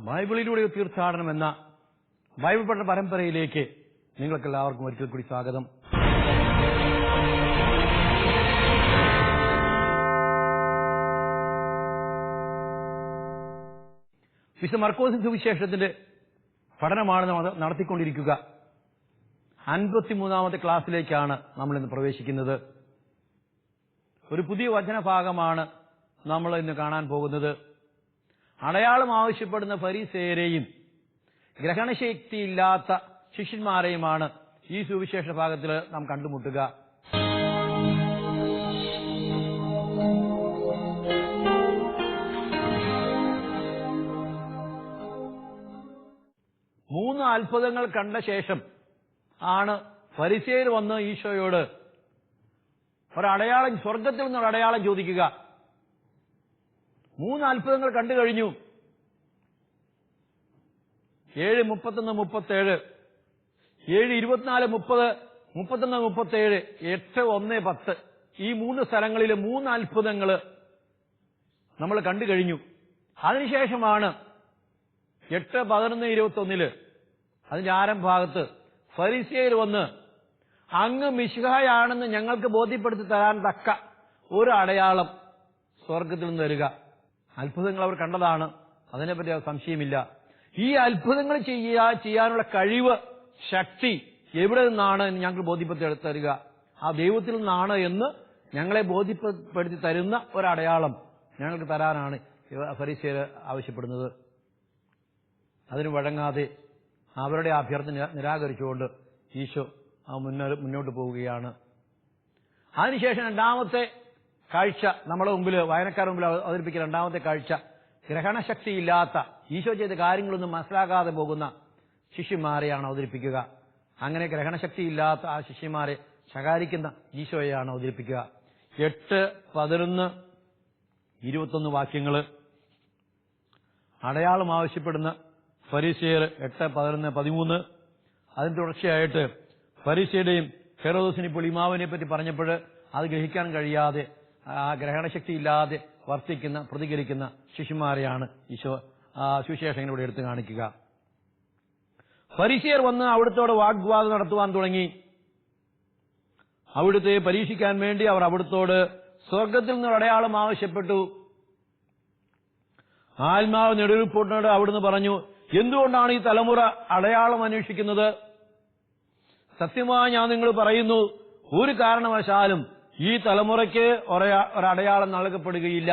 ബൈബിളിലൂടെ തീർത്ഥാടനം എന്ന ബൈബിൾ പഠന പരമ്പരയിലേക്ക് നിങ്ങൾക്കെല്ലാവർക്കും ഒരിക്കൽ കൂടി സ്വാഗതം. വിശുദ്ധ മർക്കോസ് സുവിശേഷത്തിന്റെ പഠനമാണ് നടത്തിക്കൊണ്ടിരിക്കുക. 53-ാമത്തെ ക്ലാസ്സിലേക്കാണ് നമ്മൾ ഇന്ന് പ്രവേശിക്കുന്നത്. ഒരു പുതിയ വചനഭാഗമാണ് നമ്മൾ ഇന്ന് കാണാൻ പോകുന്നത്. അടയാളം ആവശ്യപ്പെടുന്ന ഫരീസേയരെയും ഗ്രഹണശക്തിയില്ലാത്ത ശിഷ്യന്മാരെയുമാണ് ഈ സുവിശേഷ ഭാഗത്തിൽ നാം കണ്ടുമുട്ടുക. മൂന്ന് അത്ഭുതങ്ങൾ കണ്ട ശേഷം ആണ് ഫരിസേയർ വന്ന് ഈശോയോട് ഒരടയാളം, സ്വർഗത്തിൽ നിന്നൊരു അടയാളം ചോദിക്കുക. 3 അത്ഭുതങ്ങൾ കണ്ടു കഴിഞ്ഞു. 7:31-37, 7:24, 30, 31-37, 8:1-10 ഈ 3 സ്ഥലങ്ങളിലെ 3 അത്ഭുതങ്ങൾ നമ്മൾ കണ്ടു കഴിഞ്ഞു. അതിനുശേഷമാണ് 8:11-21 അതിന്റെ ആരംഭഭാഗത്ത് ഫരിസേയർ വന്ന് അങ്ങ് മിശിഹായാണെന്ന് ഞങ്ങൾക്ക് ബോധ്യപ്പെടുത്തി തരാൻ തക്ക ഒരു അടയാളം സ്വർഗത്തിൽ നിന്ന് തരിക. അത്ഭുതങ്ങൾ അവർ കണ്ടതാണ്, അതിനെപ്പറ്റി സംശയമില്ല. ഈ അത്ഭുതങ്ങൾ ചെയ്യാനുള്ള കഴിവ്, ശക്തി എവിടെ നിന്നാണ് എന്ന് ഞങ്ങൾക്ക് ബോധ്യപ്പെടുത്തി തരിക. ആ ദൈവത്തിൽ നിന്നാണ് എന്ന് ഞങ്ങളെ ബോധ്യപ്പെടുത്തി തരുന്ന ഒരടയാളം ഞങ്ങൾക്ക് തരാനാണ് ഫരിസേയർ ആവശ്യപ്പെടുന്നത്. അതിന് വഴങ്ങാതെ അവരുടെ അഭ്യർത്ഥന നിരാകരിച്ചുകൊണ്ട് ഈശോ മുന്നോട്ട് പോവുകയാണ്. അതിനുശേഷം രണ്ടാമത്തെ കാഴ്ച നമ്മുടെ മുമ്പിൽ, വായനക്കാരുടെ മുമ്പിൽ അവതരിപ്പിക്കുന്ന രണ്ടാമത്തെ കാഴ്ച, ഗ്രഹണശക്തിയില്ലാത്ത, ഈശോ ചെയ്ത കാര്യങ്ങളൊന്നും മനസ്സിലാക്കാതെ പോകുന്ന ശിഷ്യന്മാരെയാണ് അവതരിപ്പിക്കുക. അങ്ങനെ ഗ്രഹണശക്തിയില്ലാത്ത ആ ശിഷ്യന്മാരെ ശകാരിക്കുന്ന ഈശോയെയാണ് അവതരിപ്പിക്കുക. 8, 11, 21 വാക്യങ്ങള് അടയാളം ആവശ്യപ്പെടുന്ന ഫരിസേയർ 8, 11, 13. അതിന് തുടർച്ചയായിട്ട് ഫരിസേയുടെയും ഹെരോദോസിനെ പൊളിമാവിനെ പറ്റി പറഞ്ഞപ്പോൾ അത് ഗ്രഹിക്കാൻ കഴിയാതെ ആ ഗ്രഹണശക്തിയില്ലാതെ വർത്തിക്കുന്ന, പ്രതികരിക്കുന്ന ശിഷ്യന്മാരെയാണ് ഈശോ സുവിശേഷങ്ങളിലൂടെ എടുത്തു കാണിക്കുക. ഫരിസേയർ വന്ന് അവിടുത്തോട് വാഗ്വാദം നടത്തുവാൻ തുടങ്ങി. അവിടുത്തെ പരീക്ഷിക്കാൻ വേണ്ടി അവർ അവിടുത്തോട് സ്വർഗത്തിൽ നിന്ന് അടയാളം ആവശ്യപ്പെട്ടു. ആത്മാവ് നെടുവിൽപ്പോട്ടിനോട് അവിടുന്ന് പറഞ്ഞു, എന്തുകൊണ്ടാണ് ഈ തലമുറ അടയാളം അന്വേഷിക്കുന്നത്? സത്യമായി ഞാൻ നിങ്ങൾ പറയുന്നു, ഒരു കാരണവശാലും ഈ തലമുറയ്ക്ക് ഒരടയാളം നൽകപ്പെടുകയില്ല.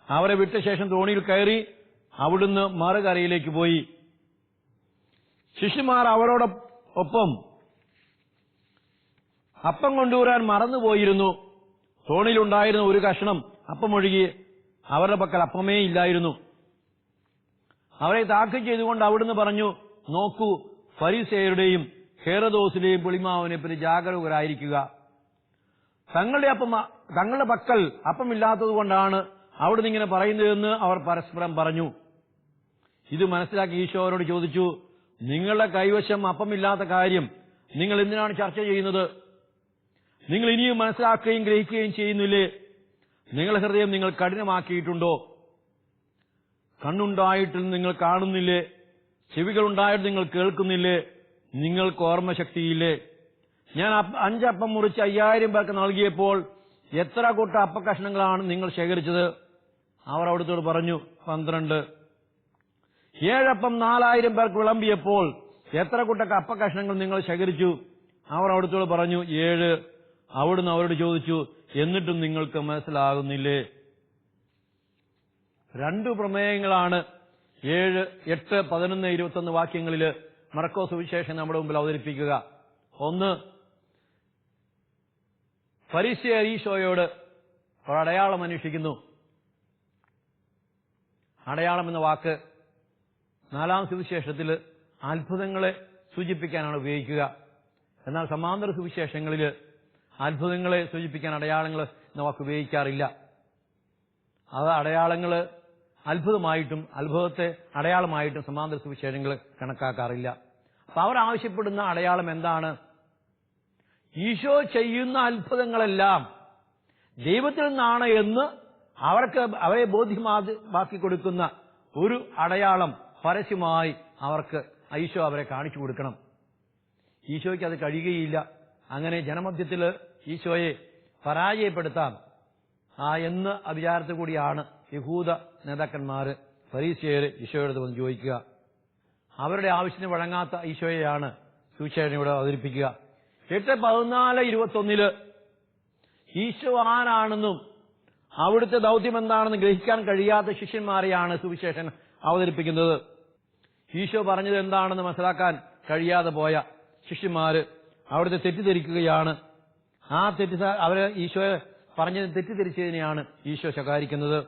അവരെ വിട്ട ശേഷം തോണിയിൽ കയറി അവിടുന്ന് മറുകരയിലേക്ക് പോയി. ശിഷ്യന്മാർ അവരോടൊപ്പം അപ്പം കൊണ്ടുവരാൻ മറന്നുപോയിരുന്നു. തോണിയിലുണ്ടായിരുന്ന ഒരു കഷ്ണം അപ്പം ഒഴികെ അവരുടെ പക്കൽ അപ്പമേ ഇല്ലായിരുന്നു. അവരെ താക്കീത് ചെയ്തുകൊണ്ട് അവിടുന്ന് പറഞ്ഞു, നോക്കൂ, ഫരിസേയരുടെയും ഹെരോദോസിന്റെയും പുളിമാവിനെ പറ്റി ജാഗരൂകരായിരിക്കുക. തങ്ങളുടെ പക്കൽ അപ്പമില്ലാത്തത് കൊണ്ടാണ് അവിടുന്ന് ഇങ്ങനെ പറയുന്നതെന്ന് അവർ പരസ്പരം പറഞ്ഞു. ഇത് മനസ്സിലാക്കി ഈശോ അവരോട് ചോദിച്ചു, നിങ്ങളുടെ കൈവശം അപ്പമില്ലാത്ത കാര്യം നിങ്ങൾ എന്തിനാണ് ചർച്ച ചെയ്യുന്നത്? നിങ്ങൾ ഇനിയും മനസ്സിലാക്കുകയും ഗ്രഹിക്കുകയും ചെയ്യുന്നില്ലേ? നിങ്ങളുടെ ഹൃദയം നിങ്ങൾ കഠിനമാക്കിയിട്ടുണ്ടോ? കണ്ണുണ്ടായിട്ടും നിങ്ങൾ കാണുന്നില്ലേ? ചെവികളുണ്ടായിട്ട് നിങ്ങൾ കേൾക്കുന്നില്ലേ? നിങ്ങൾക്ക് ഓർമ്മശക്തിയില്ലേ? ഞാൻ 5 അപ്പം മുറിച്ച് 5000 പേർക്ക് നൽകിയപ്പോൾ എത്ര കൂട്ട അപ്പക്കഷ്ണങ്ങളാണ് നിങ്ങൾ ശേഖരിച്ചത്? അവർ അവിടുത്തോട് പറഞ്ഞു, 12. 7 അപ്പം 4000 പേർക്ക് വിളമ്പിയപ്പോൾ എത്ര കൂട്ട അപ്പക്കഷ്ണങ്ങൾ നിങ്ങൾ ശേഖരിച്ചു? അവർ അവിടുത്തോട് പറഞ്ഞു, 7. അവിടുന്ന് അവരോട് ചോദിച്ചു, എന്നിട്ടും നിങ്ങൾക്ക് മനസ്സിലാകുന്നില്ലേ? 2 പ്രമേയങ്ങളാണ് 7, 8, 11, 21 വാക്യങ്ങളിൽ മർക്കോസ് സുവിശേഷം നമ്മുടെ മുമ്പിൽ അവതരിപ്പിക്കുക. ഒന്ന്, ഫരിസേയർ ഈശോയോട് ഒരടയാളം അന്വേഷിക്കുന്നു. അടയാളം എന്ന വാക്ക് 4-ാം സുവിശേഷത്തിൽ അത്ഭുതങ്ങളെ സൂചിപ്പിക്കാനാണ് ഉപയോഗിക്കുക. എന്നാൽ സമാന്തര സുവിശേഷങ്ങളിൽ അത്ഭുതങ്ങളെ സൂചിപ്പിക്കാൻ അടയാളങ്ങൾ എന്ന വാക്ക് ഉപയോഗിക്കാറില്ല. അത് അടയാളങ്ങൾ അത്ഭുതമായിട്ടും അത്ഭുതത്തെ അടയാളമായിട്ടും സമാന്തര സുവിശേഷങ്ങൾ കണക്കാക്കാറില്ല. അപ്പൊ അവർ ആവശ്യപ്പെടുന്ന അടയാളം എന്താണ്? ഈശോ ചെയ്യുന്ന അത്ഭുതങ്ങളെല്ലാം ദൈവത്തിൽ നിന്നാണ് എന്ന് അവരെ ബോധ്യമാക്കി കൊടുക്കുന്ന ഒരു അടയാളം പരസ്യമായി ഈശോ അവരെ കാണിച്ചു കൊടുക്കണം. ഈശോയ്ക്ക് അത് കഴിയുകയില്ല. അങ്ങനെ ജനമധ്യത്തിൽ ഈശോയെ പരാജയപ്പെടുത്താം എന്ന് വിചാരത്തിൽ കൂടിയാണ് യഹൂദ നേതാക്കന്മാര് ഫരീസിയര് ഈശോയോട് വന്ന് ചോദിക്കുക. അവരുടെ ആവശ്യത്തിന് വഴങ്ങാത്ത ഈശോയെയാണ് സുവിശേഷൻ ഇവിടെ അവതരിപ്പിക്കുക. 8:14-21 ഈശോ ആരാണെന്നും അവിടുത്തെ ദൗത്യം എന്താണെന്ന് ഗ്രഹിക്കാൻ കഴിയാത്ത ശിഷ്യന്മാരെയാണ് സുവിശേഷൻ അവതരിപ്പിക്കുന്നത്. ഈശോ പറഞ്ഞത് എന്താണെന്ന് മനസ്സിലാക്കാൻ കഴിയാതെ പോയ ശിഷ്യന്മാര് അവിടുത്തെ തെറ്റിദ്ധരിക്കുകയാണ്. അവര് ഈശോയെ പറഞ്ഞത് തെറ്റിദ്ധരിച്ചതിനെയാണ് ഈശോ ശകാരിക്കുന്നത്.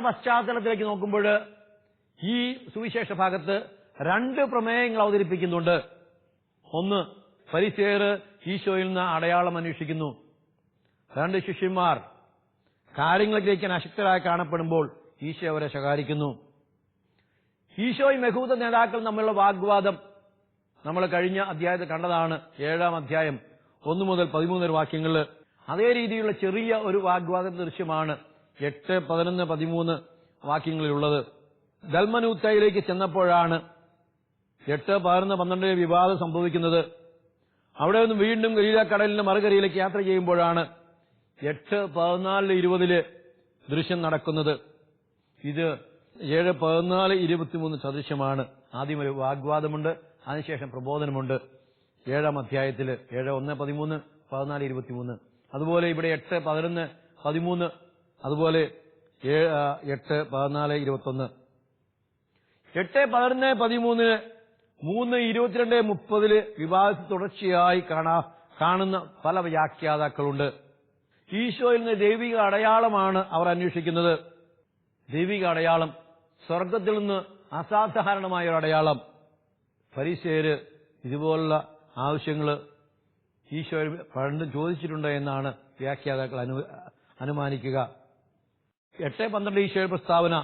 പശ്ചാത്തലത്തിലേക്ക് നോക്കുമ്പോൾ ഈ സുവിശേഷ ഭാഗത്ത് 2 പ്രമേയങ്ങൾ അവതരിപ്പിക്കുന്നുണ്ട്. ഒന്ന്, ഫരിസേയർ ഈശോയിൽ നിന്ന് അടയാളം അന്വേഷിക്കുന്നു. 2 ശിഷ്യന്മാർ കാര്യങ്ങൾ ഗ്രഹിക്കാൻ അശക്തരായി കാണപ്പെടുമ്പോൾ ഈശോ അവരെ ശകാരിക്കുന്നു. ഈശോയും യഹൂദ നേതാക്കൾ തമ്മിലുള്ള വാഗ്വാദം നമ്മൾ കഴിഞ്ഞ അധ്യായത്തിൽ കണ്ടതാണ്. 7-ാം അധ്യായം 1 മുതൽ 13 വാക്യങ്ങളിൽ അതേ രീതിയിലുള്ള ചെറിയ ഒരു വാഗ്വാദ ദൃശ്യമാണ് 8, 11, 13 വാക്യങ്ങളിലുള്ളത്. ദൽമനൂത്തയിലേക്ക് ചെന്നപ്പോഴാണ് 8, 11, 12 വിവാദം സംഭവിക്കുന്നത്. അവിടെ നിന്ന് വീണ്ടും ഗലീലക്കടലിന്റെ മറുകരയിലേക്ക് യാത്ര ചെയ്യുമ്പോഴാണ് 8, 14, 20 ദൃശ്യം നടക്കുന്നത്. ഇത് 7, 14, 23 സദൃശ്യമാണ്. ആദ്യം ഒരു വാഗ്വാദമുണ്ട്, അതിനുശേഷം പ്രബോധനമുണ്ട്. 7-ാം അധ്യായത്തിൽ 7, 1, 13, 14, 23. അതുപോലെ ഇവിടെ 8, 11, 13, അതുപോലെ 8, 14, 21. 8, 11, 13, 3, 22, 30 വിവാദത്തിൽ തുടർച്ചയായി കാണുന്ന പല വ്യാഖ്യാതാക്കളുണ്ട്. ഈശോയിൽ നിന്ന് ദൈവിക അടയാളമാണ് അവർ അന്വേഷിക്കുന്നത്. ദൈവിക അടയാളം, സ്വർഗത്തിൽ നിന്ന് അസാധാരണമായ ഒരു അടയാളം. ഫരീസേയര് ഇതുപോലുള്ള ആവശ്യങ്ങൾ ഈശോ പണ്ടും ചോദിച്ചിട്ടുണ്ട് എന്നാണ് വ്യാഖ്യാതാക്കൾ അനുമാനിക്കുക. 8, 12 ഈശോയുടെ പ്രസ്താവന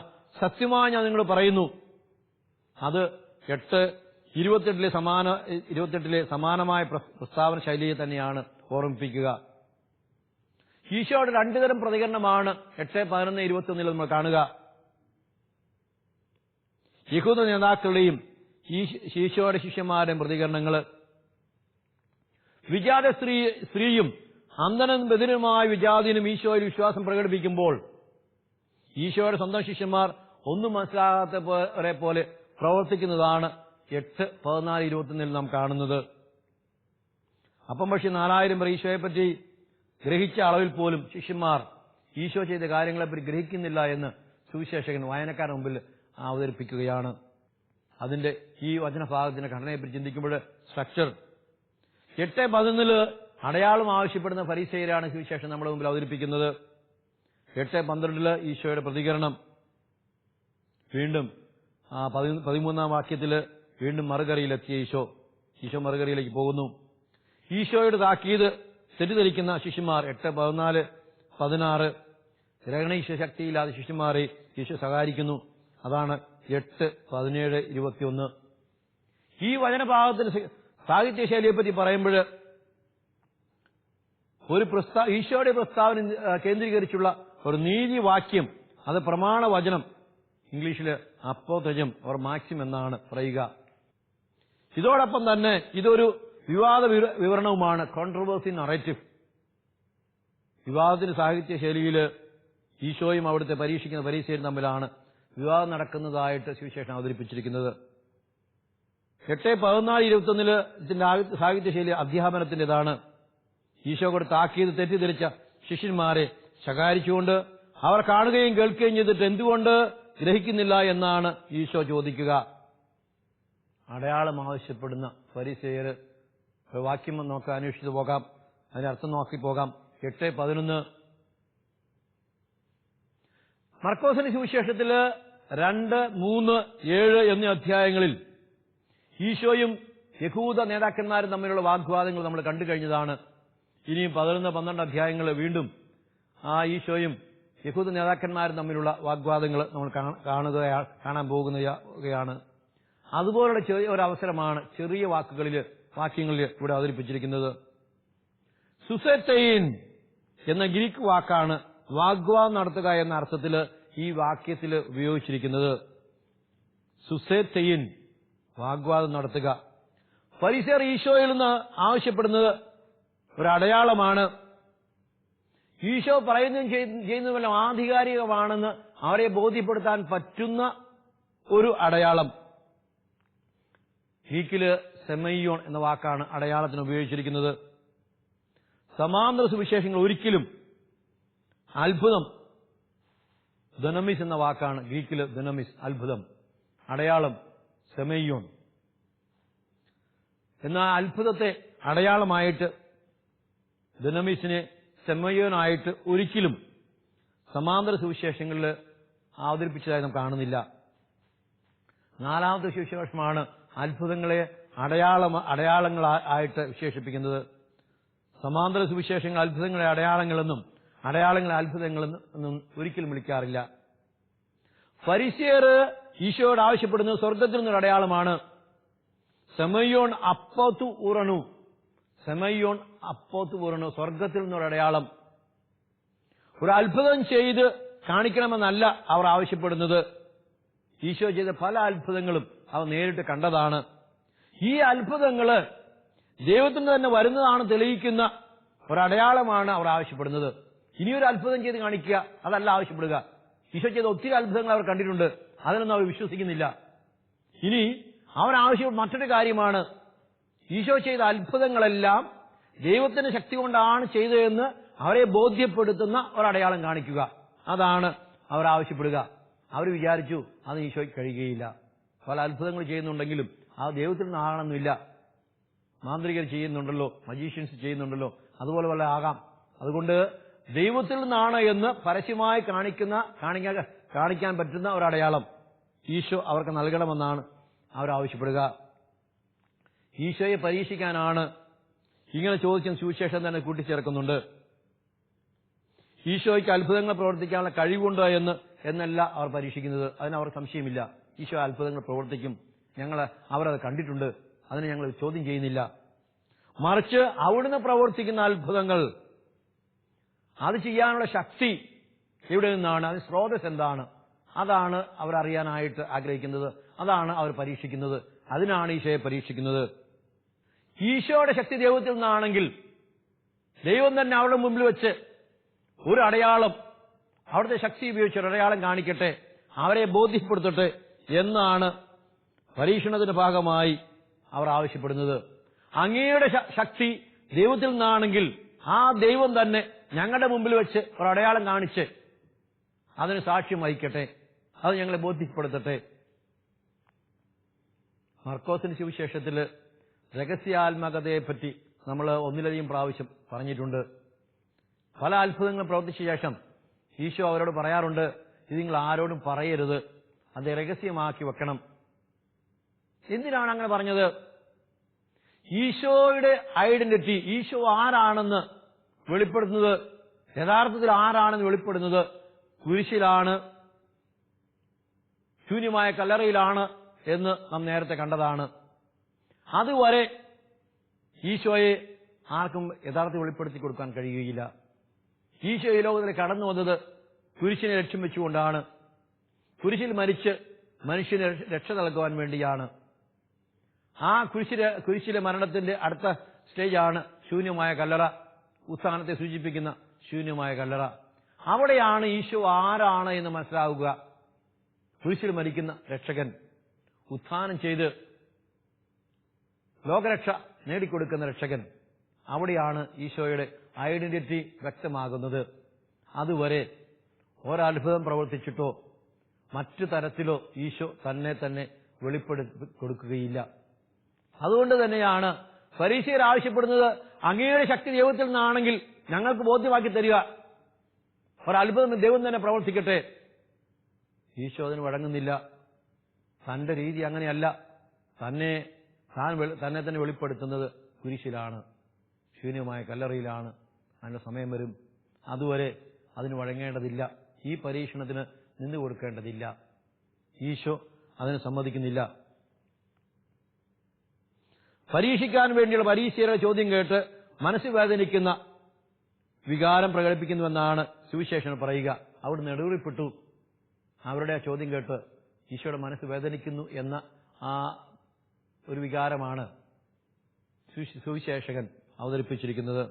സത്യമായി ഞാൻ നിങ്ങളോട് പറയുന്നു. അത് 8, 28 സമാനമായ പ്രസ്താവന ശൈലിയെ തന്നെയാണ് ഓർമ്മിപ്പിക്കുക. ഈശോയുടെ 2 തരം പ്രതികരണമാണ് 8, 11, 21 നമ്മൾ കാണുക. യഹൂദ നേതാക്കളുടെയും ഈശോയുടെ ശിഷ്യന്മാരുടെയും പ്രതികരണങ്ങൾ. വിജാത സ്ത്രീയും അന്ധനും ബധിരനുമായ വിജാതിനും ഈശോയിൽ വിശ്വാസം പ്രകടിപ്പിക്കുമ്പോൾ ഈശോയുടെ സ്വന്തം ശിഷ്യന്മാർ ഒന്നും മനസ്സിലാകാത്തവരെ പോലെ പ്രവർത്തിക്കുന്നതാണ് 8, 14, 21 നാം കാണുന്നത്. അപ്പം പക്ഷേ 4000 പേർ ഈശോയെപ്പറ്റി ഗ്രഹിച്ച അളവിൽ പോലും ശിഷ്യന്മാർ ഈശോ ചെയ്ത കാര്യങ്ങളെപ്പറ്റി ഗ്രഹിക്കുന്നില്ല എന്ന് സുവിശേഷകൻ വായനക്കാരുടെ മുമ്പിൽ അവതരിപ്പിക്കുകയാണ്. അതിന്റെ ഈ വചനഭാഗത്തിന്റെ ഘടനയെപ്പറ്റി ചിന്തിക്കുമ്പോൾ സ്ട്രക്ചർ 8, 11 അടയാളം ആവശ്യപ്പെടുന്ന ഫരീസേയരാണ് സുവിശേഷം നമ്മുടെ മുമ്പിൽ അവതരിപ്പിക്കുന്നത്. 8, 12 ഈശോയുടെ പ്രതികരണം. വീണ്ടും 13-ാം വാക്യത്തിൽ വീണ്ടും മറുകരയിലെത്തിയ ഈശോ മറുകരയിലേക്ക് പോകുന്നു. ഈശോയുടെ താക്കീത് തെറ്റിദ്ധരിക്കുന്ന ശിഷ്യന്മാർ 8, 14, 16 ഗ്രഹണീശ ശക്തിയില്ലാതെ ശിഷ്യന്മാരെ ഈശോ സഹായിക്കുന്നു. അതാണ് 8, 17, 21. ഈ വചനഭാഗത്തിന് സാഹിത്യശൈലിയെപ്പറ്റി പറയുമ്പോൾ ഈശോയുടെ പ്രസ്താവന കേന്ദ്രീകരിച്ചുള്ള ഒരു നീതിവാക്യം, അത് പ്രമാണ വചനം, ഇംഗ്ലീഷിൽ അപ്പോതജം ഓർ മാക്സിം എന്നാണ് പറയുക. ഇതോടൊപ്പം തന്നെ ഇതൊരു വിവാദ വിവരണവുമാണ്, കോൺട്രവേഴ്സി നറേറ്റീവ്. വിവാദത്തിന്റെ സാഹിത്യശൈലിയിൽ ഈശോയും അവിടുത്തെ പരീക്ഷിക്കുന്ന ഫരീസേയരും തമ്മിലാണ് വിവാദം നടക്കുന്നതായിട്ട് സുവിശേഷം അവതരിപ്പിച്ചിരിക്കുന്നത്. 8, 14, 21 ഇതിന്റെ സാഹിത്യശൈലി അധ്യാപനത്തിന്റേതാണ്. ഈശോ കൊടുത്ത താക്കീത് തെറ്റിദ്ധരിച്ച ശിഷ്യന്മാരെ ശകാരിച്ചുകൊണ്ട് അവർ കാണുകയും കേൾക്കുകയും ചെയ്തിട്ട് എന്തുകൊണ്ട് ഗ്രഹിക്കുന്നില്ല എന്നാണ് ഈശോ ചോദിക്കുക. അടയാളം ആവശ്യപ്പെടുന്ന ഫരീസേയർ വാക്യം നമുക്ക് അന്വേഷിച്ചു പോകാം, അതിനർത്ഥം നോക്കി പോകാം. 8, 11 മർക്കോസിന്റെ സുവിശേഷത്തിൽ 2, 3, 7 എന്നീ അധ്യായങ്ങളിൽ ഈശോയും യഹൂദ നേതാക്കന്മാരും തമ്മിലുള്ള വാഗ്വാദങ്ങൾ നമ്മൾ കണ്ടു കഴിഞ്ഞതാണ്. ഇനിയും 11, 12 അധ്യായങ്ങൾ വീണ്ടും ഈശോയും യഹൂദ നേതാക്കന്മാരും തമ്മിലുള്ള വാഗ്വാദങ്ങൾ നമ്മൾ കാണാൻ പോകുകയാണ്. അതുപോലുള്ള ചെറിയ ഒരു അവസരമാണ് ചെറിയ വാക്യങ്ങളിൽ ഇവിടെ അവതരിപ്പിച്ചിരിക്കുന്നത്. സുസെറ്റെയിൻ എന്ന ഗ്രീക്ക് വാക്കാണ് വാഗ്വാദം നടത്തുക എന്ന അർത്ഥത്തിൽ ഈ വാക്യത്തിൽ ഉപയോഗിച്ചിരിക്കുന്നത്. സുസേത്തെയിൻ, വാഗ്വാദം നടത്തുക. ഫരിസേയർ ഈശോയിൽ നിന്ന് ആവശ്യപ്പെടുന്നത് ഒരടയാളമാണ്. ഈശോ പറയുന്നതും ചെയ്യുന്നതുമെല്ലാം ആധികാരികമാണെന്ന് അവരെ ബോധ്യപ്പെടുത്താൻ പറ്റുന്ന ഒരു അടയാളം. ഗ്രീക്കില് സെമയിയോൺ എന്ന വാക്കാണ് അടയാളത്തിന് ഉപയോഗിച്ചിരിക്കുന്നത്. സമാന്തര സുവിശേഷങ്ങൾ ഒരിക്കലും അത്ഭുതം, ദുനമിസ് എന്ന വാക്കാണ് ഗ്രീക്കില്. ദുനമിസ് അത്ഭുതം, അടയാളം സെമയിയോൺ. എന്നാൽ അത്ഭുതത്തെ അടയാളമായിട്ട്, ദുനമിസിനെ സെമയോനായിട്ട് ഒരിക്കലും സമാന്തര സുവിശേഷങ്ങളിൽ അവതരിപ്പിച്ചതായി നാം കാണുന്നില്ല. നാലാമത്തെ സുവിശേഷമാണ് അത്ഭുതങ്ങളെ അടയാളങ്ങളായിട്ട് വിശേഷിപ്പിക്കുന്നത്. സമാന്തര സുവിശേഷങ്ങൾ അത്ഭുതങ്ങളെ അടയാളങ്ങളെന്നും അടയാളങ്ങളെ അത്ഭുതങ്ങളെന്നും ഒരിക്കലും വിളിക്കാറില്ല. ഫരിസേയർ ഈശോയോട് ആവശ്യപ്പെടുന്നത് സ്വർഗത്തിൽ നിന്നൊരു അടയാളമാണ്. സെമയോൺ അപ്പോത്തു ഉറണു, സെമയോൺ അപ്പോത്തു ഉറണു, സ്വർഗത്തിൽ നിന്നൊരു അടയാളം. ഒരു അത്ഭുതം ചെയ്ത് കാണിക്കണമെന്നല്ല അവർ ആവശ്യപ്പെടുന്നത്. ഈശോ ചെയ്ത പല അത്ഭുതങ്ങളും അവർ നേരിട്ട് കണ്ടതാണ്. ഈ അത്ഭുതങ്ങള് ദൈവത്തിന് തന്നെ വരുന്നതാണ് തെളിയിക്കുന്ന ഒരടയാളമാണ് അവർ ആവശ്യപ്പെടുന്നത്. ഇനിയൊരു അത്ഭുതം ചെയ്ത് കാണിക്കുക, അതല്ല ആവശ്യപ്പെടുക. ഈശോ ചെയ്ത ഒത്തിരി അത്ഭുതങ്ങൾ അവർ കണ്ടിട്ടുണ്ട്, അതിനൊന്നും അവർ വിശ്വസിക്കുന്നില്ല. ഇനി അവർ ആവശ്യപ്പെട്ട മറ്റൊരു കാര്യമാണ്, ഈശോ ചെയ്ത അത്ഭുതങ്ങളെല്ലാം ദൈവത്തിന്റെ ശക്തി കൊണ്ടാണ് ചെയ്തതെന്ന് അവരെ ബോധ്യപ്പെടുത്തുന്ന ഒരടയാളം കാണിക്കുക. അതാണ് അവർ ആവശ്യപ്പെടുക. അവർ വിചാരിച്ചു അത് ഈശോയ്ക്ക് കഴിയുകയില്ല. പല അത്ഭുതങ്ങൾ ചെയ്യുന്നുണ്ടെങ്കിലും അത് ദൈവത്തിൽ നിന്നാകണമെന്നില്ല. മാന്ത്രികർ ചെയ്യുന്നുണ്ടല്ലോ, മജീഷ്യൻസ് ചെയ്യുന്നുണ്ടല്ലോ, അതുപോലെ വല്ല ആകാം. അതുകൊണ്ട് ദൈവത്തിൽ നിന്നാണ് എന്ന് പരസ്യമായി കാണിക്കാൻ പറ്റുന്ന ഒരടയാളം ഈശോ അവർക്ക് നൽകണമെന്നാണ് അവരാവശ്യപ്പെടുക. ഈശോയെ പരീക്ഷിക്കാനാണ് ഇങ്ങനെ ചോദിക്കുന്ന സുവിശേഷം തന്നെ കൂട്ടിച്ചേർക്കുന്നുണ്ട്. ഈശോയ്ക്ക് അത്ഭുതങ്ങൾ പ്രവർത്തിക്കാനുള്ള കഴിവുണ്ടോ എന്നല്ല അവർ പരീക്ഷിക്കുന്നത്. അതിനവർ സംശയമില്ല. ഈശോ അത്ഭുതങ്ങൾ പ്രവർത്തിക്കും, അവരത് കണ്ടിട്ടുണ്ട്, അതിനെ ഞങ്ങൾ ചോദ്യം ചെയ്യുന്നില്ല. മറിച്ച് അവിടുന്ന് പ്രവർത്തിക്കുന്ന അത്ഭുതങ്ങൾ, അത് ചെയ്യാനുള്ള ശക്തി എവിടെ നിന്നാണ്, അതിന് സ്രോതസ് എന്താണ്, അതാണ് അവർ അറിയാനായിട്ട് ആഗ്രഹിക്കുന്നത്. അതാണ് അവർ പരീക്ഷിക്കുന്നത്. അതിനാണ് ഈശോയെ പരീക്ഷിക്കുന്നത്. ഈശോയുടെ ശക്തി ദൈവത്തിൽ നിന്നാണെങ്കിൽ ദൈവം തന്നെ അവരുടെ മുമ്പിൽ വെച്ച് ഒരു അടയാളം, അവിടുത്തെ ശക്തി ഉപയോഗിച്ച് ഒരു അടയാളം കാണിക്കട്ടെ, അവരെ ബോധ്യപ്പെടുത്തട്ടെ എന്നാണ് പരീക്ഷണത്തിന്റെ ഭാഗമായി അവർ ആവശ്യപ്പെടുന്നത്. അങ്ങയുടെ ശക്തി ദൈവത്തിൽ നിന്നാണെങ്കിൽ ആ ദൈവം തന്നെ ഞങ്ങളുടെ മുമ്പിൽ വെച്ച് ഒരു അടയാളം കാണിച്ച് അതിന് സാക്ഷ്യം വഹിക്കട്ടെ, അത് ഞങ്ങളെ ബോധ്യപ്പെടുത്തട്ടെ. മർക്കോസിന്റെ സുവിശേഷത്തിൽ രഹസ്യാത്മകതയെപ്പറ്റി നമ്മൾ ഒന്നിലധികം പ്രാവശ്യം പറഞ്ഞിട്ടുണ്ട്. പല അത്ഭുതങ്ങളും പ്രവർത്തിച്ച ശേഷം ഈശോ അവരോട് പറയാറുണ്ട്, ഇത് നിങ്ങൾ ആരോടും പറയരുത്, അത് രഹസ്യമാക്കി വെക്കണം. എന്തിനാണ് അങ്ങനെ പറഞ്ഞത്? ഈശോയുടെ ഐഡന്റിറ്റി, ഈശോ ആരാണെന്ന് വെളിപ്പെടുത്തുന്നത്, യഥാർത്ഥത്തിൽ ആരാണെന്ന് വെളിപ്പെടുന്നത് കുരിശിലാണ്, ശൂന്യമായ കല്ലറയിലാണ് എന്ന് നാം നേരത്തെ കണ്ടതാണ്. അതുവരെ ഈശോയെ ആർക്കും യഥാർത്ഥത്തിൽ വെളിപ്പെടുത്തി കൊടുക്കാൻ കഴിയുകയില്ല. ഈശോ ഈ ലോകത്തിൽ കടന്നു വന്നത് കുരിശിനെ ലക്ഷ്യം വെച്ചുകൊണ്ടാണ്. കുരിശിൽ മരിച്ച് മനുഷ്യന് രക്ഷ നൽകുവാൻ വേണ്ടിയാണ്. ആ കുരിശിലെ മരണത്തിന്റെ അടുത്ത സ്റ്റേജാണ് ശൂന്യമായ കല്ലറ, ഉത്ഥാനത്തെ സൂചിപ്പിക്കുന്ന ശൂന്യമായ കല്ലറ. അവിടെയാണ് ഈശോ ആരാണ് എന്ന് മനസ്സിലാവുക. കുരിശിൽ മരിക്കുന്ന രക്ഷകൻ ഉത്ഥാനം ചെയ്ത് ലോകരക്ഷ നേടിക്കൊടുക്കുന്ന രക്ഷകൻ, അവിടെയാണ് ഈശോയുടെ ഐഡന്റിറ്റി വ്യക്തമാകുന്നത്. അതുവരെ ഒരത്ഭുതം പ്രവർത്തിച്ചിട്ടോ മറ്റു തരത്തിലോ ഈശോ തന്നെ വെളിപ്പെടുത്തി കൊടുക്കുകയില്ല. അതുകൊണ്ട് തന്നെയാണ് ഫരീസിയർ ആവശ്യപ്പെടുന്നത്, അങ്ങയുടെ ശക്തി ദൈവത്തിൽ നിന്നാണെങ്കിൽ ഞങ്ങൾക്ക് ബോധ്യമാക്കി തരിക, ഒരത്ഭുതം ദൈവം തന്നെ പ്രവർത്തിക്കട്ടെ. ഈശോ അതിന് വഴങ്ങുന്നില്ല. തന്റെ രീതി അങ്ങനെയല്ല. തന്നെ തന്നെ വെളിപ്പെടുത്തുന്നത് കുരിശിലാണ്, ശൂന്യമായ കല്ലറയിലാണ്. അതിന്റെ സമയം വരും. അതുവരെ അതിന് വഴങ്ങേണ്ടതില്ല, ഈ പരീക്ഷണത്തിന് നിന്നു കൊടുക്കേണ്ടതില്ല. ഈശോ അതിന് സമ്മതിക്കുന്നില്ല. പരീക്ഷിക്കാൻ വേണ്ടിയുള്ള പരീക്ഷയുടെ ചോദ്യം കേട്ട് മനസ്സ് വേദനിക്കുന്ന വികാരം പ്രകടിപ്പിക്കുന്നുവെന്നാണ് സുവിശേഷകൻ പറയുക. അവിടുന്ന് നെടുവീർപ്പിട്ടു. അവരുടെ ചോദ്യം കേട്ട് ഈശോയുടെ മനസ്സ് വേദനിക്കുന്നു എന്ന ആ ഒരു വികാരമാണ് സുവിശേഷകൻ അവതരിപ്പിച്ചിരിക്കുന്നത്.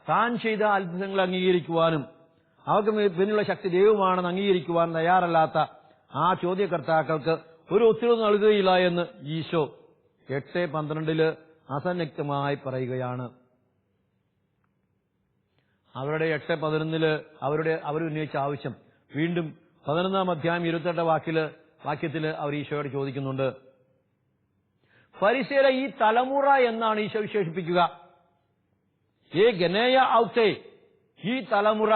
താൻ ചെയ്ത അത്ഭുതങ്ങൾ അംഗീകരിക്കുവാനും അവർക്ക് പിന്നിലുള്ള ശക്തി ദൈവമാണെന്ന് അംഗീകരിക്കുവാൻ തയ്യാറല്ലാത്ത ആ ചോദ്യകർത്താക്കൾക്ക് ഒരു ഉത്തരവ് നൽകുകയില്ല എന്ന് ഈശോ 8:12 അസന്നിഗ്ധമായി പറയുകയാണ്. അവരുടെ 8:11 അവരുന്നയിച്ച ആവശ്യം വീണ്ടും 11 അധ്യായം 28 വാക്യത്തിൽ അവർ ഈശോയോട് ചോദിക്കുന്നുണ്ട്. ഫരിസേയരെ ഈ തലമുറ എന്നാണ് ഈശോ വിശേഷിപ്പിക്കുക. ഏ ഗനേയ ഔത്തേ, ഈ തലമുറ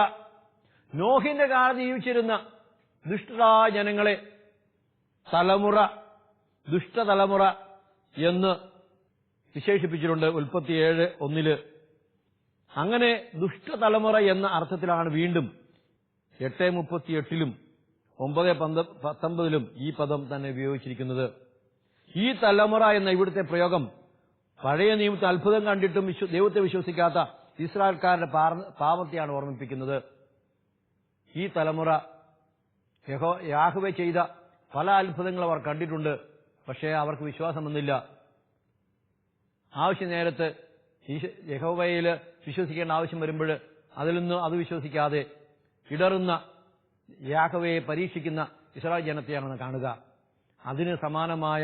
നോഹിന്റെ കാലത്ത് ജീവിച്ചിരുന്ന ദുഷ്ടരായ ജനങ്ങളെ തലമുറ, ദുഷ്ടതലമുറ എന്ന് വിശേഷിപ്പിച്ചിട്ടുണ്ട് 37:1. അങ്ങനെ ദുഷ്ടതലമുറ എന്ന അർത്ഥത്തിലാണ് വീണ്ടും 8:38 9:19 ഈ പദം തന്നെ ഉപയോഗിച്ചിരിക്കുന്നത്. ഈ തലമുറ എന്ന ഇവിടുത്തെ പ്രയോഗം പഴയ നിയമത്തിൽ അത്ഭുതം കണ്ടിട്ടും ദൈവത്തെ വിശ്വസിക്കാത്ത ഇസ്രായേൽക്കാരുടെ പാപത്തെയാണ് ഓർമ്മിപ്പിക്കുന്നത്. ഈ തലമുറ യാഹ്വേ ചെയ്ത പല അത്ഭുതങ്ങൾ അവർ കണ്ടിട്ടുണ്ട്, പക്ഷേ അവർക്ക് വിശ്വാസം വന്നില്ല. ആവശ്യ നേരത്ത് യഹോവയിൽ വിശ്വസിക്കേണ്ട ആവശ്യം വരുമ്പോൾ അതിൽ നിന്ന് അത് വിശ്വസിക്കാതെ ഇടറുന്ന യാഹ്വയെ പരീക്ഷിക്കുന്ന ഇസ്രായേൽ ജനത്തെയാണ് കാണുക. അതിന് സമാനമായ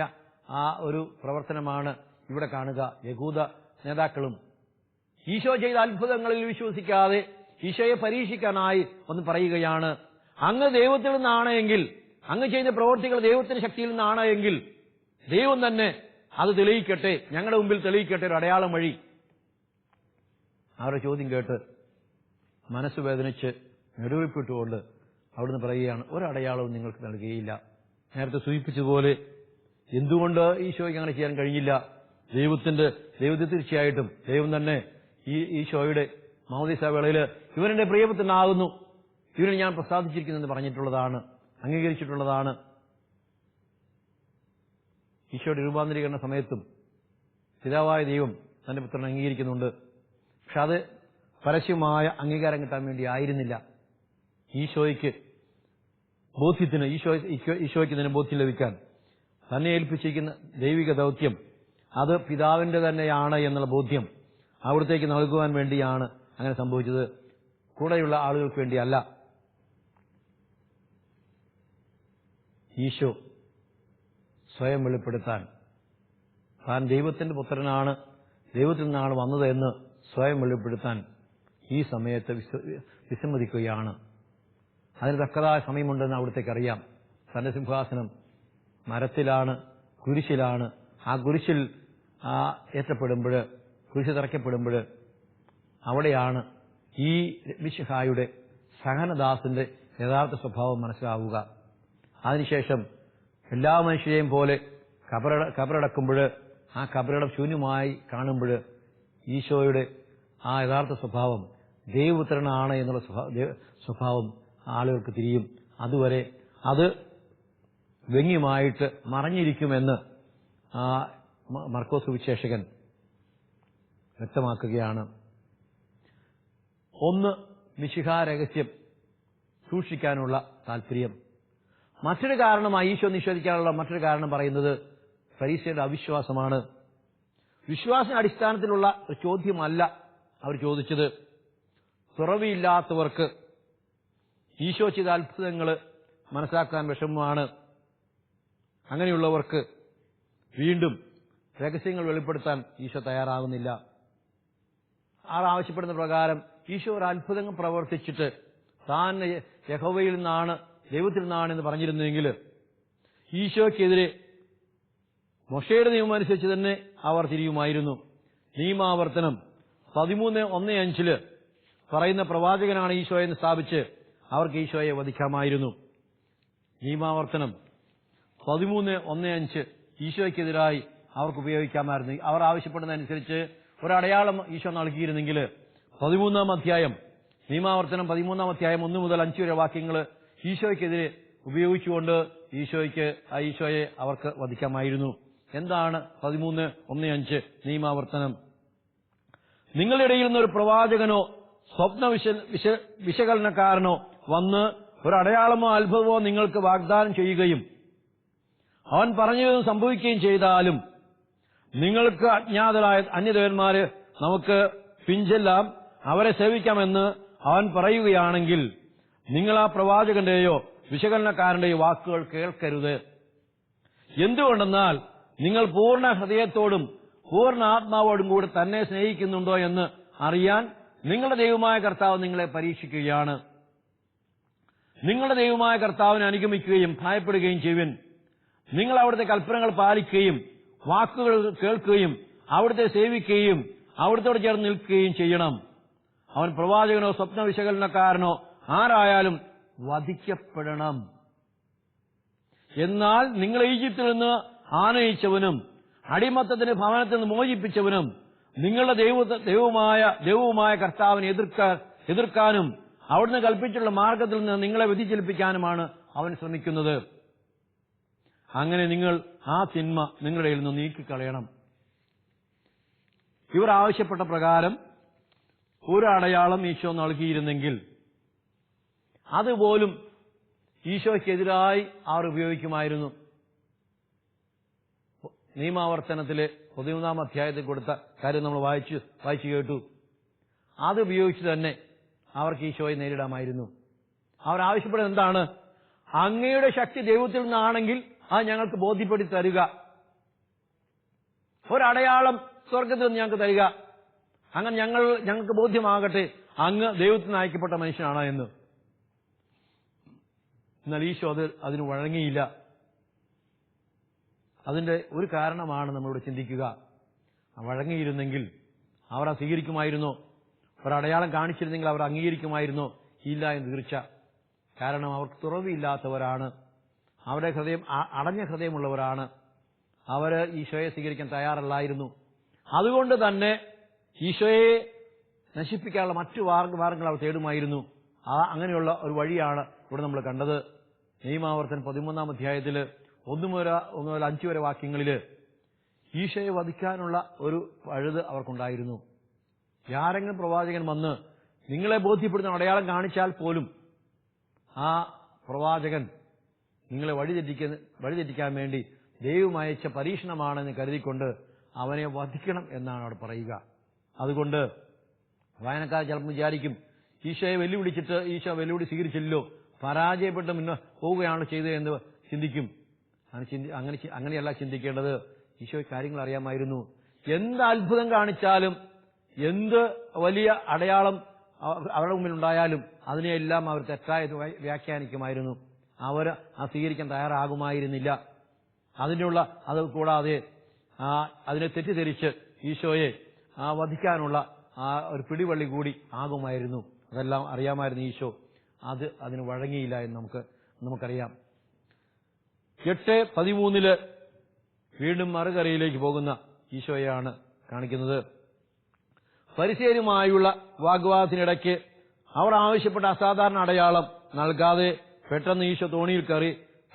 ആ ഒരു പ്രവർത്തനമാണ് ഇവിടെ കാണുക. യഹൂദ നേതാക്കളും ഈശോ ചെയ്ത അത്ഭുതങ്ങളിൽ വിശ്വസിക്കാതെ ഈശോയെ പരീക്ഷിക്കാനായി ഒന്ന് പറയുകയാണ്, അങ്ങ് ദൈവത്തിൽ നിന്നാണ് എങ്കിൽ, അങ്ങ് ചെയ്യുന്ന പ്രവൃത്തികൾ ദൈവത്തിന്റെ ശക്തിയിൽ നിന്നാണ് എങ്കിൽ ദൈവം തന്നെ അത് തെളിയിക്കട്ടെ, ഞങ്ങളുടെ മുമ്പിൽ തെളിയിക്കട്ടെ ഒരു അടയാളം വഴി. അവരുടെ ചോദ്യം കേട്ട് മനസ്സ് വേദനിച്ച് നെടുവീർപ്പിട്ടുകൊണ്ട് അവിടുന്ന് പറയുകയാണ്, ഒരടയാളവും നിങ്ങൾക്ക് നൽകുകയില്ല. നേരത്തെ സൂചിപ്പിച്ചതുപോലെ എന്തുകൊണ്ട് ഈശോയ്ക്ക് അങ്ങനെ ചെയ്യാൻ കഴിഞ്ഞില്ല? ദൈവത്തെ തീർച്ചയായിട്ടും ദൈവം തന്നെ ഈ ഈശോയുടെ മാമോദീസ വേളയിൽ ഇവരുടെ പ്രിയപുത്രനാകുന്നു, ഇവരെ ഞാൻ പ്രസാദിച്ചിരിക്കുന്നെന്ന് പറഞ്ഞിട്ടുള്ളതാണ്, അംഗീകരിച്ചിട്ടുള്ളതാണ്. ഈശോയുടെ രൂപാന്തരീകരണ സമയത്തും പിതാവായ ദൈവം തന്റെ പുത്രനെ അംഗീകരിക്കുന്നുണ്ട്. പക്ഷെ അത് പരസ്യമായ അംഗീകാരം കിട്ടാൻ വേണ്ടി ആയിരുന്നില്ല. ഈശോയ്ക്ക് ഇതിന് ബോധ്യം ലഭിക്കാൻ തന്നെ ഏൽപ്പിച്ചിരിക്കുന്ന ദൈവിക ദൗത്യം അത് പിതാവിന്റെ തന്നെയാണ് എന്നുള്ള ബോധ്യം അവിടത്തേക്ക് നൽകുവാൻ വേണ്ടിയാണ് അങ്ങനെ സംഭവിച്ചത്, കൂടെയുള്ള ആളുകൾക്ക് വേണ്ടിയല്ല. ഈശോ സ്വയം വെളിപ്പെടുത്താൻ താൻ ദൈവത്തിന്റെ പുത്രനാണ്, ദൈവത്തിൽ നിന്നാണ് വന്നത് എന്ന് സ്വയം വെളിപ്പെടുത്താൻ ഈ സമയത്ത് വിസമ്മതിക്കുകയാണ്. അതിന് തക്കതായ സമയമുണ്ടെന്ന് അവിടത്തേക്ക് അറിയാം. തന്റെ സിംഹാസനം മരത്തിലാണ്, കുരിശിലാണ്. ആ കുരിശിൽ ഏറ്റപ്പെടുമ്പോൾ, കുരിശ് തറയ്ക്കപ്പെടുമ്പോൾ അവിടെയാണ് ഈ മിശിഹായുടെ സഹനദാസന്റെ യഥാർത്ഥ സ്വഭാവം മനസ്സിലാവുക. അതിനുശേഷം എല്ലാ മനുഷ്യരെയും പോലെ കബറടക്കുമ്പോൾ ആ കബറടം ശൂന്യമായി കാണുമ്പോൾ ഈശോയുടെ ആ യഥാർത്ഥ സ്വഭാവം ദൈവപുത്രനാണ് എന്നുള്ള സ്വഭാവം ആളുകൾക്ക് തിരിയും. അതുവരെ അത് വ്യംഗ്യമായിട്ട് മറഞ്ഞിരിക്കുമെന്ന് മർക്കോസ് സുവിശേഷകൻ വ്യക്തമാക്കുകയാണ്. ഒന്ന്, മിശിഹാ രഹസ്യം സൂക്ഷിക്കാനുള്ള താല്പര്യം. മറ്റൊരു കാരണമായി ഈശോ നിഷേധിക്കാനുള്ള മറ്റൊരു കാരണം പറയുന്നത് ഫരീസിയരുടെ അവിശ്വാസമാണ്. വിശ്വാസ അടിസ്ഥാനത്തിലുള്ള ഒരു ചോദ്യമല്ല അവർ ചോദിച്ചത്. തുറവിയില്ലാത്തവർക്ക് ഈശോ ചെയ്ത അത്ഭുതങ്ങൾ മനസ്സിലാക്കാൻ വിഷമമാണ്. അങ്ങനെയുള്ളവർക്ക് വീണ്ടും രഹസ്യങ്ങൾ വെളിപ്പെടുത്താൻ ഈശോ തയ്യാറാകുന്നില്ല. ആവശ്യപ്പെടുന്ന പ്രകാരം ഈശോ ഒരു അത്ഭുതങ്ങൾ പ്രവർത്തിച്ചിട്ട് താൻ യഹോവയിൽ നിന്നാണ്, ദൈവത്തിൽ നിന്നാണെന്ന് പറഞ്ഞിരുന്നെങ്കിൽ ഈശോയ്ക്കെതിരെ മോശയുടെ നിയമം അനുസരിച്ച് തന്നെ അവർ തിരിയുമായിരുന്നു. നിയമാവർത്തനം 13:1-5 പറയുന്ന പ്രവാചകനാണ് ഈശോയെന്ന് സ്ഥാപിച്ച് അവർക്ക് ഈശോയെ വധിക്കാമായിരുന്നു. നിയമാവർത്തനം 13:1-5 ഈശോയ്ക്കെതിരായി അവർക്ക് ഉപയോഗിക്കാമായിരുന്നു. അവർ ആവശ്യപ്പെടുന്നതനുസരിച്ച് ഒരടയാളം ഈശോ നൽകിയിരുന്നെങ്കിൽ 13-ാം അധ്യായം, നിയമാവർത്തനം 13-ാം അധ്യായം 1 മുതൽ 5 വരെ വാക്യങ്ങൾ ഈശോയ്ക്കെതിരെ ഉപയോഗിച്ചുകൊണ്ട് ഈശോയെ അവർക്ക് വധിക്കാമായിരുന്നു. എന്താണ് 13:1-5 നിയമാവർത്തനം? നിങ്ങളുടെ ഇടയിൽ നിന്നൊരു പ്രവാചകനോ സ്വപ്ന വിശകലനക്കാരനോ വന്ന് ഒരടയാളമോ അത്ഭുതമോ നിങ്ങൾക്ക് വാഗ്ദാനം ചെയ്യുകയും അവൻ പറഞ്ഞതും സംഭവിക്കുകയും ചെയ്താലും നിങ്ങൾക്ക് അജ്ഞാതരായ അന്യദേവന്മാര് നമുക്ക് പിഞ്ചെല്ലാം അവരെ സേവിക്കാമെന്ന് അവൻ പറയുകയാണെങ്കിൽ നിങ്ങൾ ആ പ്രവാചകന്റെയോ വിശകലനക്കാരന്റെയോ വാക്കുകൾ കേൾക്കരുത്. എന്തുകൊണ്ടെന്നാൽ നിങ്ങൾ പൂർണ്ണ ഹൃദയത്തോടും പൂർണ്ണ ആത്മാവോടും കൂടി തന്നെ സ്നേഹിക്കുന്നുണ്ടോ എന്ന് അറിയാൻ നിങ്ങളുടെ ദൈവമായ കർത്താവ് നിങ്ങളെ പരീക്ഷിക്കുകയാണ്. നിങ്ങളുടെ ദൈവമായ കർത്താവിനെ അനുഗമിക്കുകയും ഭയപ്പെടുകയും ചെയ്യുവിൻ. നിങ്ങൾ അവിടുത്തെ കൽപ്പനകൾ പാലിക്കുകയും വാക്കുകൾ കേൾക്കുകയും അവിടുത്തെ സേവിക്കുകയും അവിടുത്തോട് ചേർന്ന് നിൽക്കുകയും ചെയ്യണം. അവൻ പ്രവാചകനോ സ്വപ്ന വിശകലനക്കാരനോ ആരായാലും വധിക്കപ്പെടണം. എന്നാൽ നിങ്ങൾ ഈജിപ്തിൽ നിന്ന് ആനയിച്ചവനും അടിമത്തത്തിന് ഭവനത്തിൽ നിന്ന് മോചിപ്പിച്ചവനും നിങ്ങളുടെ ദൈവവുമായ കർത്താവിനെ എതിർക്കാനും അവിടുന്ന് കൽപ്പിച്ചുള്ള മാർഗത്തിൽ നിന്ന് നിങ്ങളെ വ്യതിചലിപ്പിക്കാനുമാണ് അവൻ ശ്രമിക്കുന്നത്. അങ്ങനെ നിങ്ങൾ ആ തിന്മ നിങ്ങളുടെ കയ്യിൽ നിന്ന് നീക്കിക്കളയണം. ഇവർ ആവശ്യപ്പെട്ട പ്രകാരം ഒരു അടയാളം ഈശോ നൽകിയിരുന്നെങ്കിൽ അതുപോലും ഈശോയ്ക്കെതിരായി അവർ ഉപയോഗിക്കുമായിരുന്നു. നിയമാവർത്തനത്തിലെ 11-ാം അധ്യായത്തിൽ കൊടുത്ത കാര്യം നമ്മൾ വായിച്ചു കേട്ടു. അത് ഉപയോഗിച്ച് തന്നെ അവർക്ക് ഈശോയെ നേരിടാമായിരുന്നു. അവർ ആവശ്യപ്പെടുന്നത് എന്താണ്? അങ്ങയുടെ ശക്തി ദൈവത്തിൽ നിന്നാണെങ്കിൽ അത് ഞങ്ങൾക്ക് ബോധ്യപ്പെടുത്തി തരിക. ഒരടയാളം സ്വർഗത്തിൽ നിന്ന് ഞങ്ങൾക്ക് തരിക. അങ്ങനെ ഞങ്ങൾക്ക് ബോധ്യമാകട്ടെ അങ്ങ് ദൈവത്തിൽ നിന്ന് അയക്കപ്പെട്ട മനുഷ്യനാണ് എന്ന്. എന്നാൽ ഈശോ അതിന് വഴങ്ങിയില്ല. അതിന്റെ ഒരു കാരണമാണ് നമ്മളിവിടെ ചിന്തിക്കുക. വഴങ്ങിയിരുന്നെങ്കിൽ അവർ അത് സ്വീകരിക്കുമായിരുന്നോ? ഒരടയാളം കാണിച്ചിരുന്നെങ്കിൽ അവർ അംഗീകരിക്കുമായിരുന്നോ? ഇല്ല എന്ന് തീർച്ച. കാരണം അവർക്ക് തുറവിയില്ലാത്തവരാണ്. അവരുടെ ഹൃദയം അടഞ്ഞ ഹൃദയമുള്ളവരാണ്. അവര് ഈശോയെ സ്വീകരിക്കാൻ തയ്യാറല്ലായിരുന്നു. അതുകൊണ്ട് തന്നെ ഈശോയെ നശിപ്പിക്കാനുള്ള മറ്റു മാർഗങ്ങൾ അവർ തേടുമായിരുന്നു. അങ്ങനെയുള്ള ഒരു വഴിയാണ് ഇവിടെ നമ്മൾ കണ്ടത്. നിയമാവർത്തനം 13-ാം അധ്യായത്തില് 1 മുതൽ 5 വരെ വാക്യങ്ങളില് ഈശോയെ വധിക്കാനുള്ള ഒരു പഴുത് അവർക്കുണ്ടായിരുന്നു. ആരെങ്കിലും പ്രവാചകൻ വന്ന് നിങ്ങളെ ബോധ്യപ്പെടുന്ന അടയാളം കാണിച്ചാൽ പോലും ആ പ്രവാചകൻ നിങ്ങളെ വഴിതെറ്റിക്കാൻ വേണ്ടി ദൈവം അയച്ച പരീക്ഷണമാണെന്ന് കരുതിക്കൊണ്ട് അവനെ വധിക്കണം എന്നാണ് അവിടെ പറയുക. അതുകൊണ്ട് വായനക്കാർ ചിലപ്പോൾ വിചാരിക്കും, ഈശോയെ വെല്ലുവിളിച്ചിട്ട് ഈശോ വെല്ലുവിളി സ്വീകരിച്ചില്ലല്ലോ, പരാജയപ്പെട്ട് പോവുകയാണ് ചെയ്തതെന്ന് ചിന്തിക്കും. അങ്ങനെയല്ല ചിന്തിക്കേണ്ടത്. ഈശോയ്ക്ക് കാര്യങ്ങൾ അറിയാമായിരുന്നു. എന്ത് അത്ഭുതം കാണിച്ചാലും എന്ത് വലിയ അടയാളം അവരുടെ മുമ്പിൽ ഉണ്ടായാലും അതിനെയെല്ലാം അവർ തെറ്റായി വ്യാഖ്യാനിക്കുമായിരുന്നു. അവർ ആ സ്വീകരിക്കാൻ തയ്യാറാകുമായിരുന്നില്ല. അത് കൂടാതെ അതിനെ തെറ്റിദ്ധരിച്ച് ഈശോയെ വധിക്കാനുള്ള ഒരു പിടിവള്ളി കൂടി ആകുമായിരുന്നു. അതെല്ലാം അറിയാമായിരുന്നു ഈശോ. അതിന് വഴങ്ങിയില്ല എന്ന് നമുക്കറിയാം. 8:13 വീണ്ടും മറുകരയിലേക്ക് പോകുന്ന ഈശോയെയാണ് കാണിക്കുന്നത്. ഫരിസേയരുമായുള്ള വാഗ്വാദത്തിനിടയ്ക്ക് അവർ ആവശ്യപ്പെട്ട അസാധാരണ അടയാളം നൽകാതെ പെട്ടെന്ന് ഈശോ തോണിയിൽ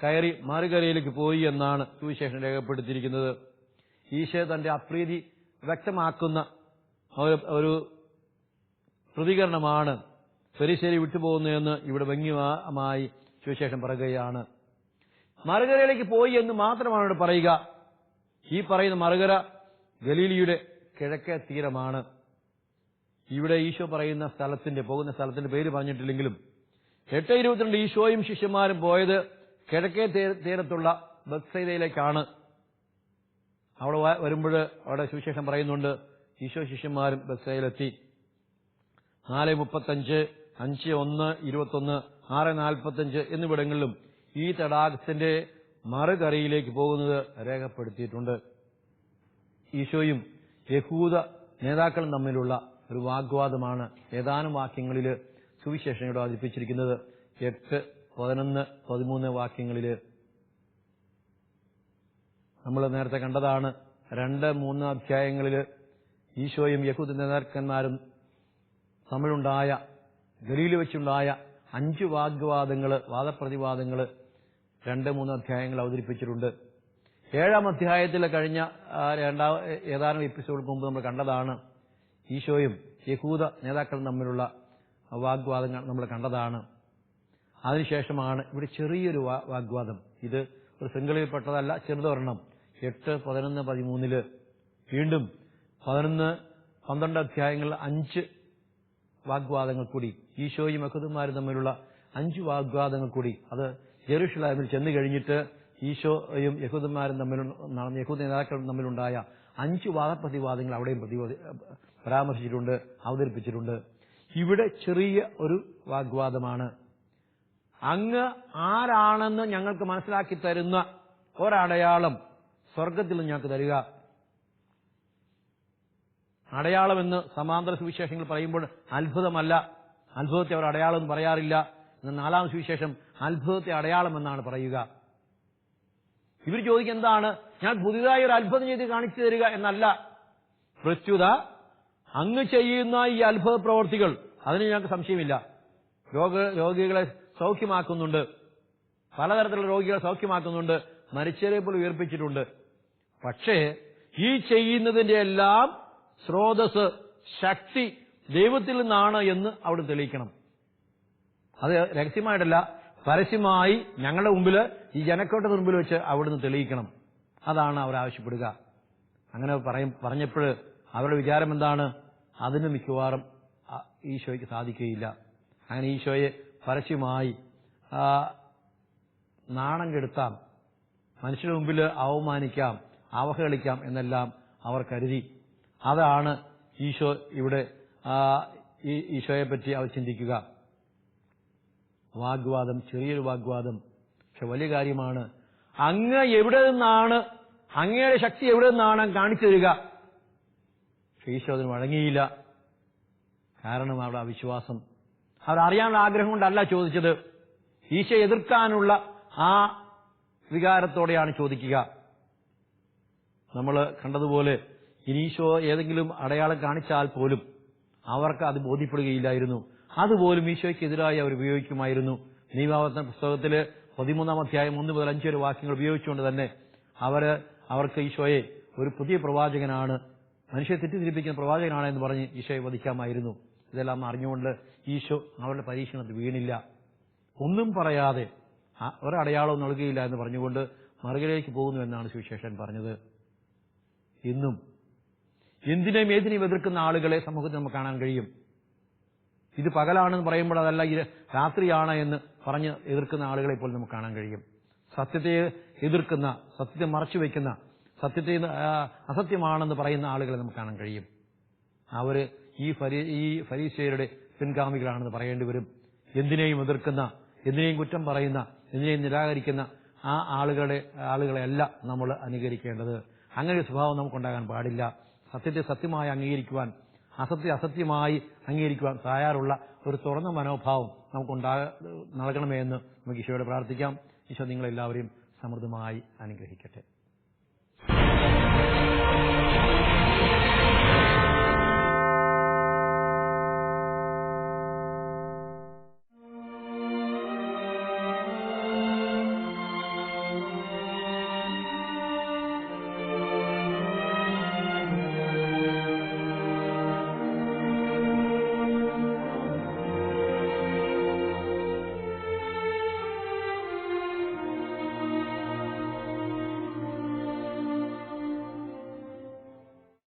കയറി മറുകരയിലേക്ക് പോയി എന്നാണ് സുവിശേഷം രേഖപ്പെടുത്തിയിരിക്കുന്നത്. ഈശോ തന്റെ അപ്രീതി വ്യക്തമാക്കുന്ന ഒരു പ്രതികരണമാണ് ഫരിസേയരെ വിട്ടുപോകുന്നതെന്ന് ഇവിടെ ഭംഗിമായി സുവിശേഷം പറയുകയാണ്. മറുകരയിലേക്ക് പോയി എന്ന് മാത്രമാണ് ഇവിടെ പറയുക. ഈ പറയുന്ന മറുകര ഗലീലിയുടെ കിഴക്കേ തീരമാണ്. ഇവിടെ ഈശോ പോകുന്ന സ്ഥലത്തിന്റെ പേര് പറഞ്ഞിട്ടില്ലെങ്കിലും 8:22 ഈശോയും ശിഷ്യന്മാരും പോയത് കിഴക്കേ തീരത്തുള്ള ബത്സയിദയിലേക്കാണ്. അവിടെ വരുമ്പോൾ അവിടെ സുവിശേഷം പറയുന്നുണ്ട് ഈശോ ശിഷ്യന്മാരും ബത്സയിലെത്തി. 4:35, 5:1, 21, 6:45 എന്നിവിടങ്ങളിലും ഈ തടാകത്തിന്റെ മറുകരയിലേക്ക് പോകുന്നത് രേഖപ്പെടുത്തിയിട്ടുണ്ട്. ഈശോയും യഹൂദ നേതാക്കളും തമ്മിലുള്ള ഒരു വാഗ്വാദമാണ് ഏതാനും വാക്യങ്ങളിൽ സുവിശേഷം ഇവിടെ അവതരിപ്പിച്ചിരിക്കുന്നത്. 8, 11, 13 വാക്യങ്ങളിൽ നമ്മൾ നേരത്തെ കണ്ടതാണ്. 2, 3 അധ്യായങ്ങളിൽ ഈശോയും യഹൂദ നേതാക്കന്മാരും തമ്മിലുണ്ടായ ഗലീലിൽ വെച്ചുണ്ടായ 5 വാദപ്രതിവാദങ്ങൾ 2, 3 അധ്യായങ്ങൾ അവതരിപ്പിച്ചിട്ടുണ്ട്. 7-ാം അധ്യായത്തിൽ കഴിഞ്ഞ ഏതാനും എപ്പിസോഡ് മുമ്പ് നമ്മൾ കണ്ടതാണ്. ഈശോയും യഹൂദ നേതാക്കളും തമ്മിലുള്ള വാഗ്വാദങ്ങൾ നമ്മൾ കണ്ടതാണ്. അതിനുശേഷമാണ് ഇവിടെ ചെറിയൊരു വാഗ്വാദം. ഇത് ഒരു ശൃംഖലയിൽപ്പെട്ടതല്ല, ചെറുതൊരെണ്ണം. 8, 11, 13 വീണ്ടും 11, 12 അധ്യായങ്ങളിൽ 5 വാഗ്വാദങ്ങൾ കൂടി, ഈശോയും യഹൂദന്മാരും തമ്മിലുള്ള 5 വാഗ്വാദങ്ങൾ കൂടി. അത് ജെറുസലേമിൽ ചെന്നു കഴിഞ്ഞിട്ട് ഈശോയും യഹൂദന്മാരും നടന്ന യഹൂദ നേതാക്കളും തമ്മിലുണ്ടായ 5 വാദപ്രതിവാദങ്ങൾ അവിടെയും പരാമർശിച്ചിട്ടുണ്ട്, അവതരിപ്പിച്ചിട്ടുണ്ട്. ഇവിടെ ചെറിയ ഒരു വാഗ്വാദമാണ്. അങ്ങ് ആരാണെന്ന് ഞങ്ങൾക്ക് മനസ്സിലാക്കി തരുന്ന ഒരടയാളം സ്വർഗത്തിൽ നിന്ന് ഞങ്ങൾക്ക് തരിക. അടയാളമെന്ന് സമാന്തര സുവിശേഷങ്ങൾ പറയുമ്പോൾ അത്ഭുതമല്ല, അത്ഭുതത്തെ അവർ അടയാളം എന്ന് പറയാറില്ല. എന്നാൽ 4-ാം സുവിശേഷം അത്ഭുതത്തെ അടയാളമെന്നാണ് പറയുക. ഇവർ ചോദിക്കുക എന്താണ്? ഞാൻ പുതിയതായി ഒരു അത്ഭുതം ചെയ്ത് കാണിച്ചു തരിക എന്നല്ല. പ്രസ്തുത അങ്ങ് ചെയ്യുന്ന ഈ അത്ഭുത പ്രവർത്തികൾ, അതിന് ഞങ്ങൾക്ക് സംശയമില്ല. രോഗികളെ സൗഖ്യമാക്കുന്നുണ്ട്, പലതരത്തിലുള്ള രോഗികളെ സൗഖ്യമാക്കുന്നുണ്ട്, മരിച്ചവരെ പോലും ഉയർപ്പിച്ചിട്ടുണ്ട്. പക്ഷേ ഈ ചെയ്യുന്നതിന്റെ എല്ലാം സ്രോതസ്, ശക്തി ദൈവത്തിൽ നിന്നാണ് എന്ന് അവിടെ തെളിയിക്കണം. അത് രഹസ്യമായിട്ടല്ല, പരസ്യമായി ഞങ്ങളുടെ മുമ്പിൽ, ഈ ജനക്കൂട്ടത്തിന് മുമ്പിൽ വെച്ച് അവിടുന്ന് തെളിയിക്കണം. അതാണ് അവർ ആവശ്യപ്പെടുക. അങ്ങനെ പറഞ്ഞപ്പോൾ അവരുടെ വിചാരം എന്താണ്? അതിന് മിക്കവാറും ഈശോയ്ക്ക് സാധിക്കുകയില്ല. അങ്ങനെ ഈശോയെ പരസ്യമായി നാണം കെടുത്താം, മനുഷ്യരുടെ മുമ്പിൽ അവമാനിക്കാം, അവഹേളിക്കാം എന്നെല്ലാം അവർ കരുതി. അതാണ് ഈശോ ഇവിടെ ഈശോയെപ്പറ്റി അവർ ചിന്തിക്കുക. വാഗ്വാദം, ചെറിയൊരു വാഗ്വാദം, പക്ഷെ വലിയ കാര്യമാണ്. അങ്ങ് എവിടെ നിന്നാണ്, അങ്ങയുടെ ശക്തി എവിടെ നിന്നാണ് കാണിച്ചു തരിക? പക്ഷെ ഈശോ അതിന് വഴങ്ങിയില്ല. കാരണം അവരുടെ അവിശ്വാസം. അവരറിയാനുള്ള ആഗ്രഹം കൊണ്ടല്ല ചോദിച്ചത്, ഈശോ എതിർക്കാനുള്ള ആ വികാരത്തോടെയാണ് ചോദിക്കുക. നമ്മൾ കണ്ടതുപോലെ ഇനി ഈശോ ഏതെങ്കിലും അടയാളം കാണിച്ചാൽ പോലും അവർക്ക് അത് ബോധ്യപ്പെടുകയില്ലായിരുന്നു. അതുപോലും ഈശോയ്ക്കെതിരായി അവർ ഉപയോഗിക്കുമായിരുന്നു. നിയമാവർത്തന പുസ്തകത്തില് 13-ാം അധ്യായം 1 മുതൽ 5 വരെ വാക്യങ്ങൾ ഉപയോഗിച്ചുകൊണ്ട് തന്നെ അവർക്ക് ഈശോയെ ഒരു പുതിയ പ്രവാചകനാണ്, മനുഷ്യരെ തെറ്റിദ്ധരിപ്പിക്കുന്ന പ്രവാചകനാണ് എന്ന് പറഞ്ഞ് ഈശോയെ വധിക്കാമായിരുന്നു. ഇതെല്ലാം അറിഞ്ഞുകൊണ്ട് ഈശോ അവരുടെ പരീക്ഷണത്തിൽ വീണില്ല. ഒന്നും പറയാതെ ഒരടയാളവും നൽകുകയില്ല എന്ന് പറഞ്ഞുകൊണ്ട് മറുകരയിലേക്ക് പോകുന്നു എന്നാണ് സുവിശേഷൻ പറഞ്ഞത്. ഇന്നും എന്തിനേയും ഏതിനെയും എതിർക്കുന്ന ആളുകളെ സമൂഹത്തിൽ നമുക്ക് കാണാൻ കഴിയും. ഇത് പകലാണെന്ന് പറയുമ്പോൾ അതല്ല, ഇത് രാത്രിയാണ് എന്ന് പറഞ്ഞ് എതിർക്കുന്ന ആളുകളെ ഇപ്പോൾ നമുക്ക് കാണാൻ കഴിയും. സത്യത്തെ എതിർക്കുന്ന, സത്യത്തെ മറച്ചുവെക്കുന്ന, സത്യത്തെ അസത്യമാണെന്ന് പറയുന്ന ആളുകളെ നമുക്ക് കാണാൻ കഴിയും. അവര് ഈ ഫരീസയരുടെ പിൻഗാമികളാണെന്ന് പറയേണ്ടി വരും. എന്തിനേയും എതിർക്കുന്ന, എന്തിനേയും കുറ്റം പറയുന്ന, എന്തിനേയും നിരാകരിക്കുന്ന ആ ആളുകളെയല്ല നമ്മൾ അനുകരിക്കേണ്ടത്. അങ്ങനെ ഒരു സ്വഭാവം നമുക്കുണ്ടാകാൻ പാടില്ല. സത്യത്തെ സത്യമായി അംഗീകരിക്കുവാൻ, അസത്യം അസത്യമായി അംഗീകരിക്കുവാൻ തയ്യാറുള്ള ഒരു തുറന്ന മനോഭാവം നൽകണമേ എന്ന് നമുക്ക് ഈശോയോട് പ്രാർത്ഥിക്കാം. ഈശോ നിങ്ങളെല്ലാവരെയും സമൃദ്ധമായി അനുഗ്രഹിക്കട്ടെ.